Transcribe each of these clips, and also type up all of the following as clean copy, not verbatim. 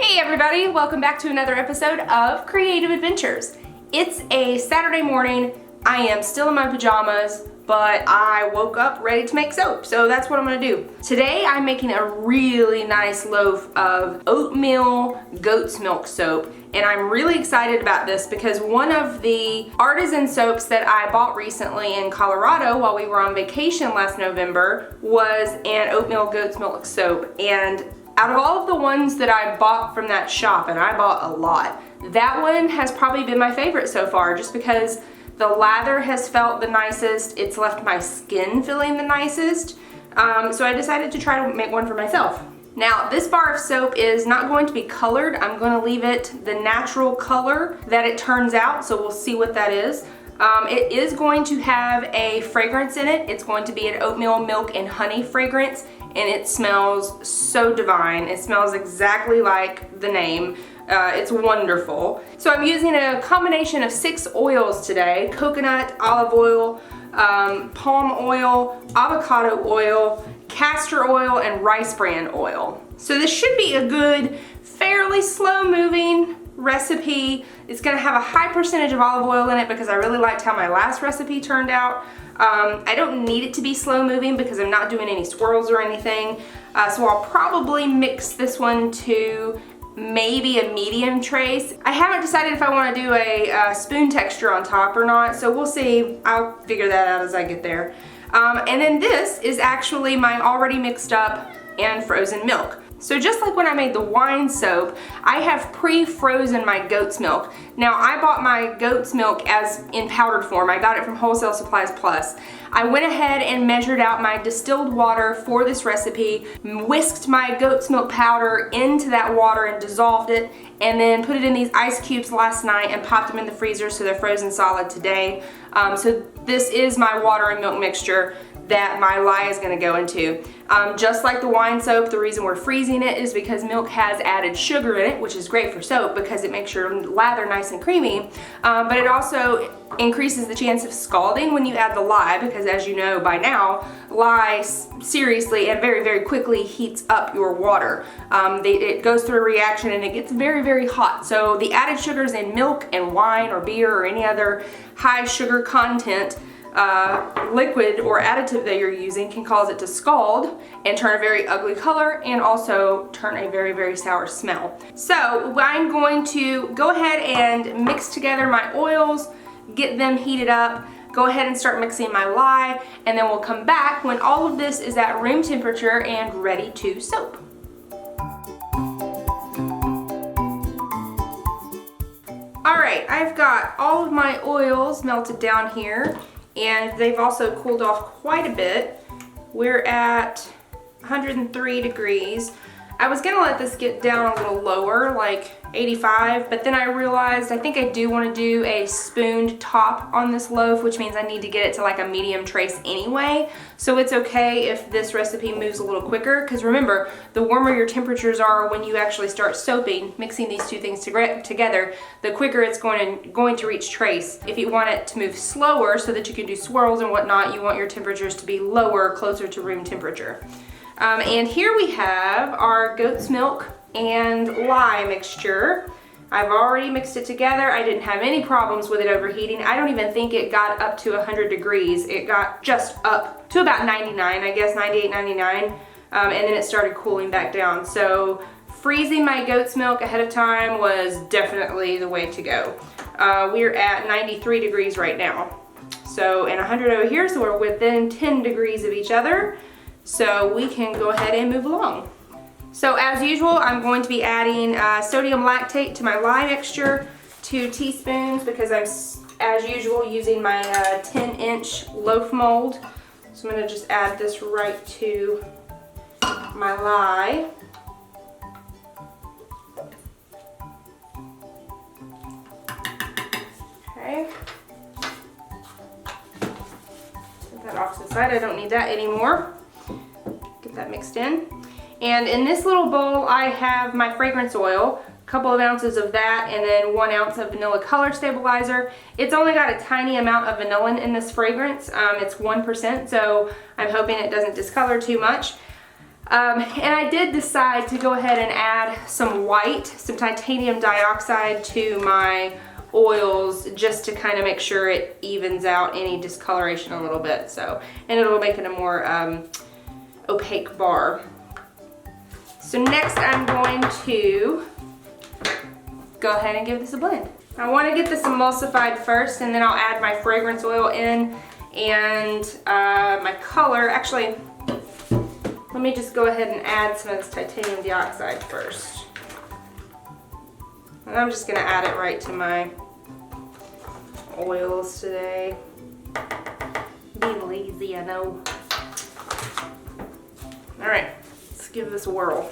Hey everybody, welcome back to another episode of Creative Adventures. It's a Saturday morning. I am still in my pajamas, but I woke up ready to make soap, so that's what I'm gonna do. Today I'm making a really nice loaf of oatmeal goat's milk soap, and I'm really excited about this because one of the artisan soaps that I bought recently in Colorado while we were on vacation last November was an oatmeal goat's milk soap. And out of all of the ones that I bought from that shop, and I bought a lot, that one has probably been my favorite so far, just because the lather has felt the nicest, it's left my skin feeling the nicest, so I decided to try to make one for myself. Now, this bar of soap is not going to be colored. I'm going to leave it the natural color that it turns out, so we'll see what that is. It is going to have a fragrance in it. It's going to be an oatmeal milk and honey fragrance, and it smells so divine. It smells exactly like the name. It's wonderful. So I'm using a combination of 6 oils today: coconut, olive oil, palm oil, avocado oil, castor oil, and rice bran oil. So this should be a good, fairly slow moving recipe. It's gonna have a high percentage of olive oil in it because I really liked how my last recipe turned out. I don't need it to be slow moving because I'm not doing any swirls or anything. So I'll probably mix this one to maybe a medium trace. I haven't decided if I want to do a spoon texture on top or not, so we'll see. I'll figure that out as I get there. And then this is actually my already mixed up and frozen milk. So just like when I made the wine soap, I have pre-frozen my goat's milk. Now, I bought my goat's milk as in powdered form. I got it from Wholesale Supplies Plus. I went ahead and measured out my distilled water for this recipe, whisked my goat's milk powder into that water and dissolved it, and then put it in these ice cubes last night and popped them in the freezer so they're frozen solid today. So this is my water and milk mixture that my lye is going to go into. Just like the wine soap, the reason we're freezing it is because milk has added sugar in it, which is great for soap because it makes your lather nice and creamy, but it also increases the chance of scalding when you add the lye, because as you know by now, lye seriously and very, very quickly heats up your water. It goes through a reaction and it gets very, very hot. So the added sugars in milk and wine or beer or any other high sugar content liquid or additive that you're using can cause it to scald and turn a very ugly color and also turn a very, very sour smell. So I'm going to go ahead and mix together my oils, get them heated up, go ahead and start mixing my lye, and then we'll come back when all of this is at room temperature and ready to soap. Alright, I've got all of my oils melted down here, and they've also cooled off quite a bit. We're at 103 degrees. I was gonna let this get down a little lower, like 85, but then I realized I think I do want to do a spooned top on this loaf, which means I need to get it to like a medium trace anyway. So it's okay if this recipe moves a little quicker, because remember, the warmer your temperatures are when you actually start soaping, mixing these two things together, the quicker it's going to reach trace. If you want it to move slower so that you can do swirls and whatnot, you want your temperatures to be lower, closer to room temperature. And here we have our goat's milk and lye mixture. I've already mixed it together. I didn't have any problems with it overheating. I don't even think it got up to 100 degrees. It got just up to about 99, I guess, 98, 99, and then it started cooling back down. So freezing my goat's milk ahead of time was definitely the way to go. We're at 93 degrees right now. So, and 100 over here, so we're within 10 degrees of each other. So we can go ahead and move along. So as usual, I'm going to be adding sodium lactate to my lye mixture, 2 teaspoons, because I'm, as usual, using my 10-inch loaf mold. So I'm going to just add this right to my lye. Okay. Put that off to the side. I don't need that anymore. Get that mixed in. And in this little bowl I have my fragrance oil, a couple of ounces of that, and then 1 ounce of vanilla color stabilizer. It's only got a tiny amount of vanillin in this fragrance. It's 1%, so I'm hoping it doesn't discolor too much. And I did decide to go ahead and add some white, some titanium dioxide to my oils just to kind of make sure it evens out any discoloration a little bit. So, and it'll make it a more opaque bar. So next I'm going to go ahead and give this a blend. I want to get this emulsified first, and then I'll add my fragrance oil in and my color. Actually, let me just go ahead and add some of this titanium dioxide first. And I'm just going to add it right to my oils today. Being lazy, I know. Alright, let's give this a whirl.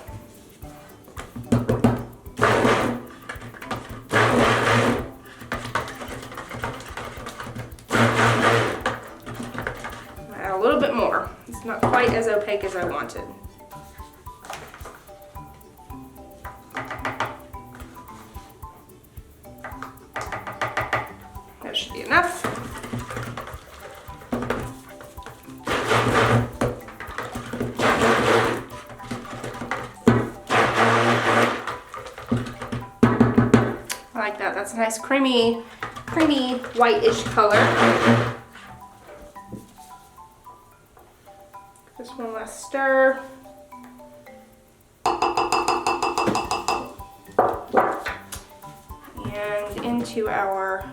Add a little bit more. It's not quite as opaque as I wanted. That should be enough. I like that. That's a nice creamy whitish color. Just one last stir. And into our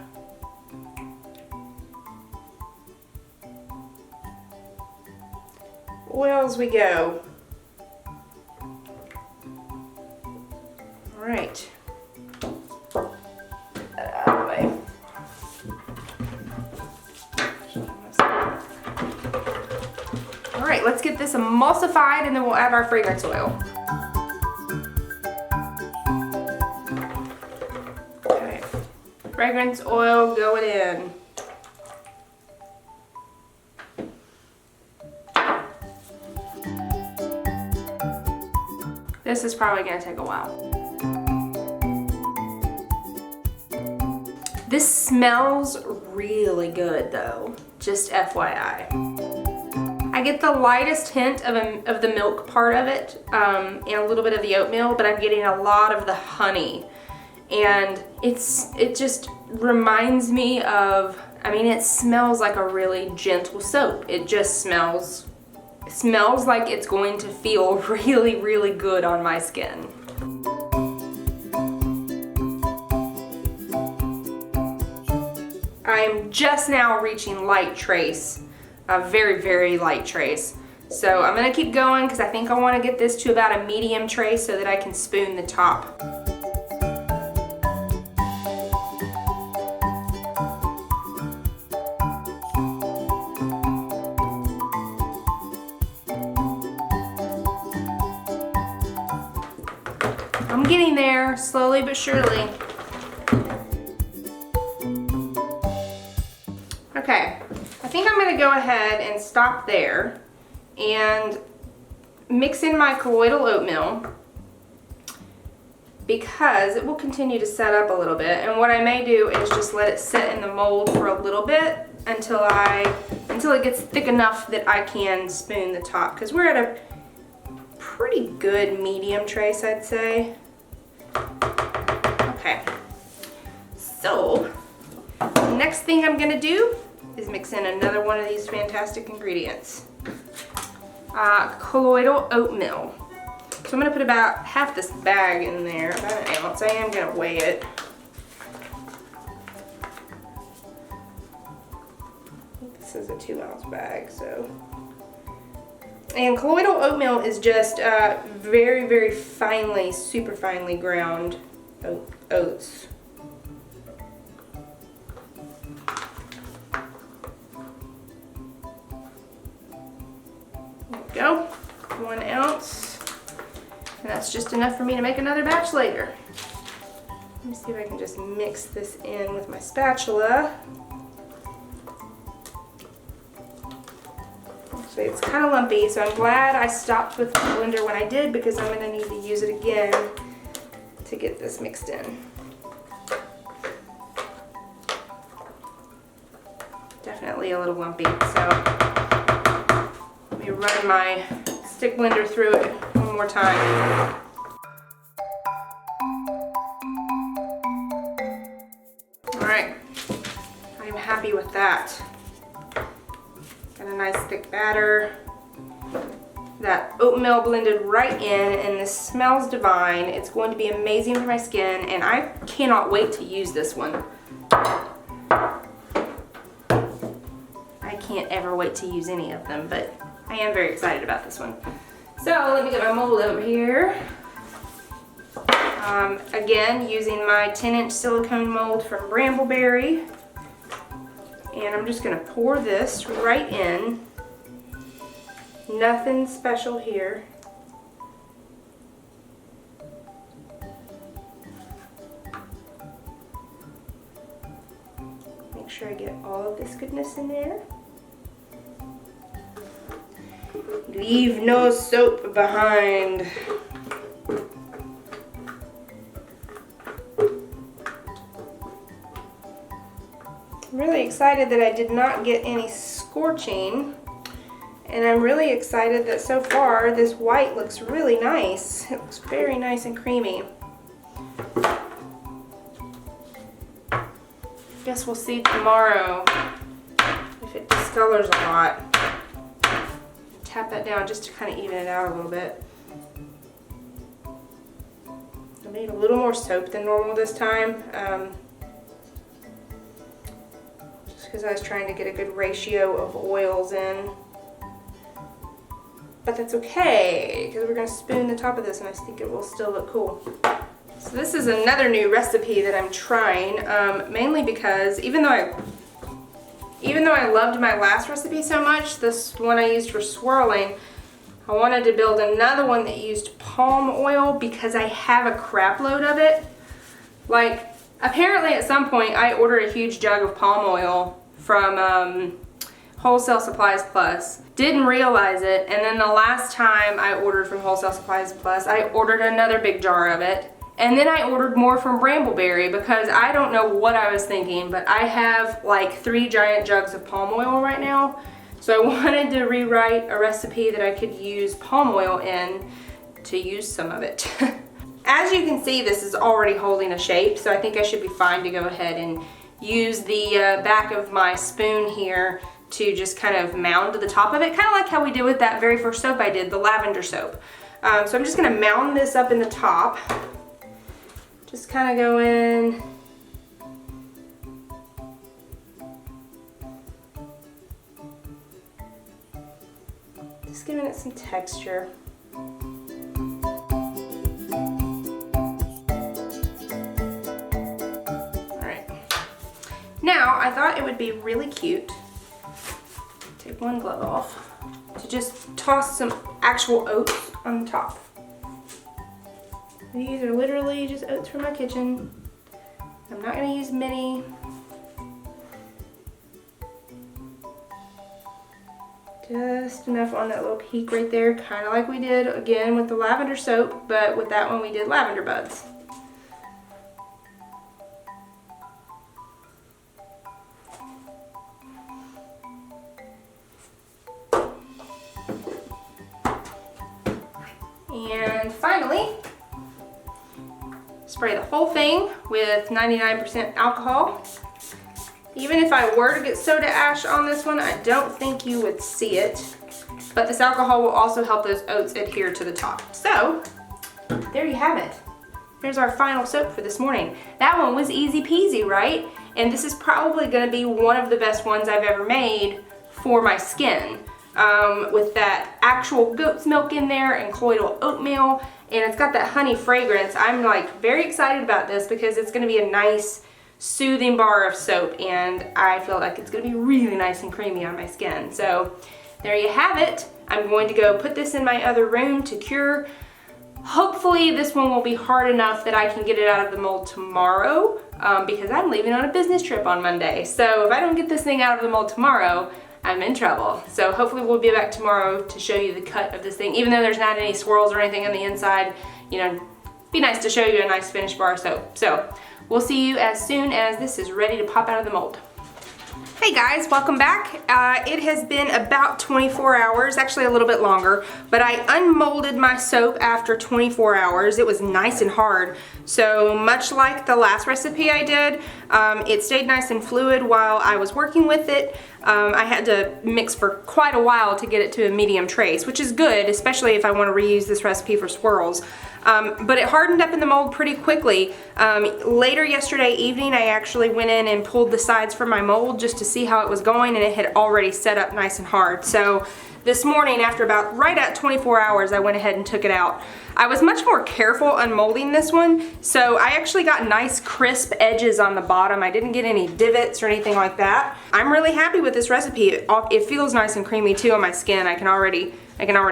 oils we go. All right. Get that out of the way. All right, let's get this emulsified and then we'll add our fragrance oil. Okay, fragrance oil going in. This is probably gonna take a while. This smells really good though, just FYI. I get the lightest hint of the milk part of it and a little bit of the oatmeal, but I'm getting a lot of the honey. And it just reminds me of, I mean, it smells like a really gentle soap. It just smells like it's going to feel really, really good on my skin. I'm just now reaching light trace, a very, very light trace. So I'm gonna keep going because I think I wanna get this to about a medium trace so that I can spoon the top. I'm getting there, slowly but surely. Okay, I think I'm gonna go ahead and stop there and mix in my colloidal oatmeal because it will continue to set up a little bit. And what I may do is just let it sit in the mold for a little bit until it gets thick enough that I can spoon the top, because we're at a pretty good medium trace, I'd say. Okay, so the next thing I'm gonna do is mix in another one of these fantastic ingredients. Colloidal oatmeal. So I'm gonna put about half this bag in there, about an ounce. I am gonna weigh it. This is a 2-ounce bag, so. And colloidal oatmeal is just very, very finely, super finely ground oats. There we go, 1 ounce. And that's just enough for me to make another batch later. Let me see if I can just mix this in with my spatula. Actually, it's kind of lumpy, so I'm glad I stopped with the blender when I did, because I'm going to need to use it again to get this mixed in. Definitely a little lumpy, so let me run my stick blender through it one more time. All right, I'm happy with that. Got a nice thick batter. That oatmeal blended right in, and this smells divine. It's going to be amazing for my skin, and I cannot wait to use this one. I can't ever wait to use any of them, but I am very excited about this one. So let me get my mold over here. Again, using my 10-inch silicone mold from Brambleberry. And I'm just gonna pour this right in. Nothing special here. Make sure I get all of this goodness in there. Leave no soap behind. I'm really excited that I did not get any scorching. And I'm really excited that so far this white looks really nice. It looks very nice and creamy. Guess we'll see tomorrow if it discolors a lot. Tap that down just to kind of even it out a little bit. I made a little more soap than normal this time. Just because I was trying to get a good ratio of oils in. But that's okay, because we're going to spoon the top of this and I think it will still look cool. So this is another new recipe that I'm trying, mainly because even though I loved my last recipe so much, this one I used for swirling, I wanted to build another one that used palm oil because I have a crap load of it. Like, apparently at some point I ordered a huge jug of palm oil from Wholesale Supplies Plus. Didn't realize it, and then the last time I ordered from Wholesale Supplies Plus, I ordered another big jar of it. And then I ordered more from Brambleberry because I don't know what I was thinking, but I have like 3 giant jugs of palm oil right now. So I wanted to rewrite a recipe that I could use palm oil in to use some of it. As you can see, this is already holding a shape, so I think I should be fine to go ahead and use the back of my spoon here to just kind of mound the top of it, kind of like how we did with that very first soap I did, the lavender soap. So I'm just gonna mound this up in the top. Just kind of go in. Just giving it some texture. Alright. Now, I thought it would be really cute, take one glove off, to just toss some actual oats on the top. These are literally just oats from my kitchen. I'm not going to use many. Just enough on that little peak right there, kind of like we did again with the lavender soap, but with that one we did lavender buds. And finally, spray the whole thing with 99% alcohol. Even if I were to get soda ash on this one, I don't think you would see it. But this alcohol will also help those oats adhere to the top. So, there you have it. Here's our final soap for this morning. That one was easy peasy, right? And this is probably gonna be one of the best ones I've ever made for my skin. With that actual goat's milk in there and colloidal oatmeal, and it's got that honey fragrance. I'm like very excited about this because it's gonna be a nice soothing bar of soap, and I feel like it's gonna be really nice and creamy on my skin. So there you have it. I'm going to go put this in my other room to cure. Hopefully this one will be hard enough that I can get it out of the mold tomorrow, because I'm leaving on a business trip on Monday. So if I don't get this thing out of the mold tomorrow, I'm in trouble. So hopefully we'll be back tomorrow to show you the cut of this thing. Even though there's not any swirls or anything on the inside, you know, be nice to show you a nice finished bar of soap. So we'll see you as soon as this is ready to pop out of the mold. Hey guys, welcome back. It has been about 24 hours, actually a little bit longer, but I unmolded my soap after 24 hours. It was nice and hard. So much like the last recipe I did, it stayed nice and fluid while I was working with it. I had to mix for quite a while to get it to a medium trace, which is good, especially if I want to reuse this recipe for swirls. But it hardened up in the mold pretty quickly. Later yesterday evening, I actually went in and pulled the sides from my mold just to see how it was going, and it had already set up nice and hard. So this morning, after about right at 24 hours, I went ahead and took it out. I was much more careful unmolding this one, so I actually got nice crisp edges on the bottom. I didn't get any divots or anything like that. I'm really happy with this recipe. It feels nice and creamy too on my skin. I can already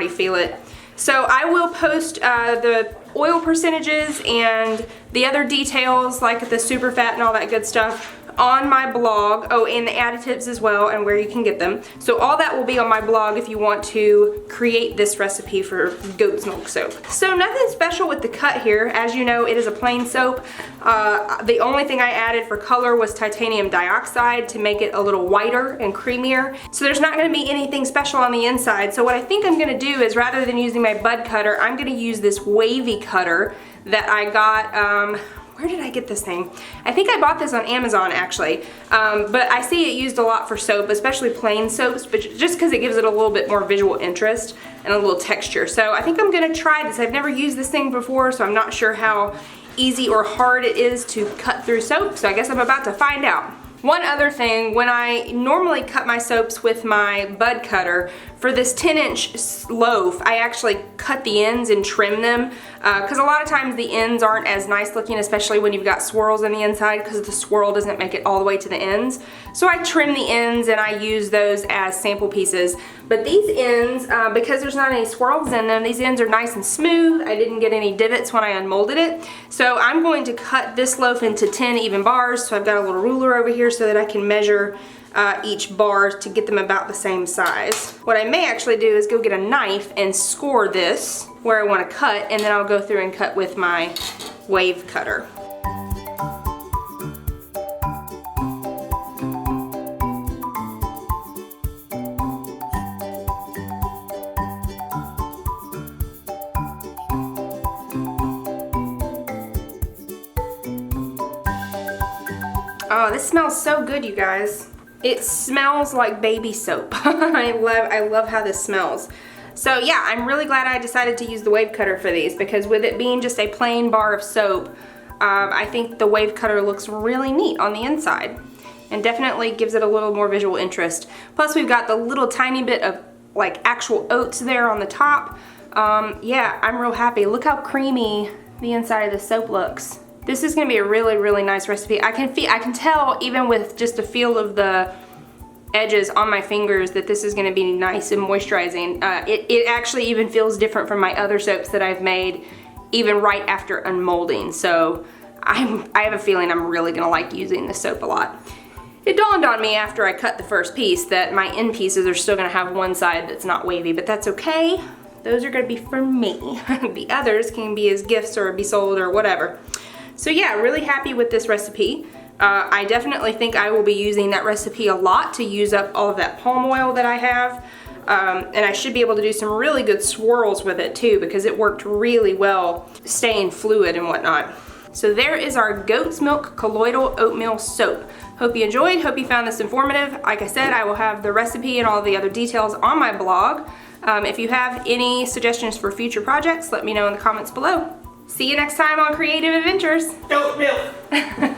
feel it. So I will post the oil percentages and the other details like the super fat and all that good stuff on my blog. Oh, and the additives as well and where you can get them. So all that will be on my blog if you want to create this recipe for goat's milk soap. So nothing special with the cut here. As you know, it is a plain soap. The only thing I added for color was titanium dioxide to make it a little whiter and creamier. So there's not going to be anything special on the inside. So what I think I'm going to do is, rather than using my bud cutter, I'm going to use this wavy cutter that I got, where did I get this thing? I think I bought this on Amazon actually, but I see it used a lot for soap, especially plain soaps, but just because it gives it a little bit more visual interest and a little texture. So I think I'm gonna try this. I've never used this thing before, so I'm not sure how easy or hard it is to cut through soap, so I guess I'm about to find out. One other thing, when I normally cut my soaps with my bud cutter, for this 10-inch loaf, I actually cut the ends and trim them because a lot of times the ends aren't as nice looking, especially when you've got swirls on the inside, because the swirl doesn't make it all the way to the ends. So I trim the ends and I use those as sample pieces. But these ends, because there's not any swirls in them, these ends are nice and smooth. I didn't get any divots when I unmolded it. So I'm going to cut this loaf into 10 even bars. So I've got a little ruler over here so that I can measure each bar to get them about the same size. What I may actually do is go get a knife and score this where I want to cut, and then I'll go through and cut with my wave cutter. Oh, this smells so good, you guys. It smells like baby soap. I love how this smells. So yeah, I'm really glad I decided to use the wave cutter for these, because with it being just a plain bar of soap, I think the wave cutter looks really neat on the inside and definitely gives it a little more visual interest. Plus we've got the little tiny bit of like actual oats there on the top. Yeah, I'm real happy. Look how creamy the inside of the soap looks. This is gonna be a really, really nice recipe. I can tell even with just the feel of the edges on my fingers that this is gonna be nice and moisturizing. It actually even feels different from my other soaps that I've made, even right after unmolding. So I have a feeling I'm really gonna like using this soap a lot. It dawned on me after I cut the first piece that my end pieces are still gonna have one side that's not wavy, but that's okay. Those are gonna be for me. The others can be as gifts or be sold or whatever. So yeah, really happy with this recipe. I definitely think I will be using that recipe a lot to use up all of that palm oil that I have. And I should be able to do some really good swirls with it too, because it worked really well staying fluid and whatnot. So there is our goat's milk colloidal oatmeal soap. Hope you enjoyed, hope you found this informative. Like I said, I will have the recipe and all the other details on my blog. If you have any suggestions for future projects, let me know in the comments below. See you next time on Creative Adventures. Goat milk.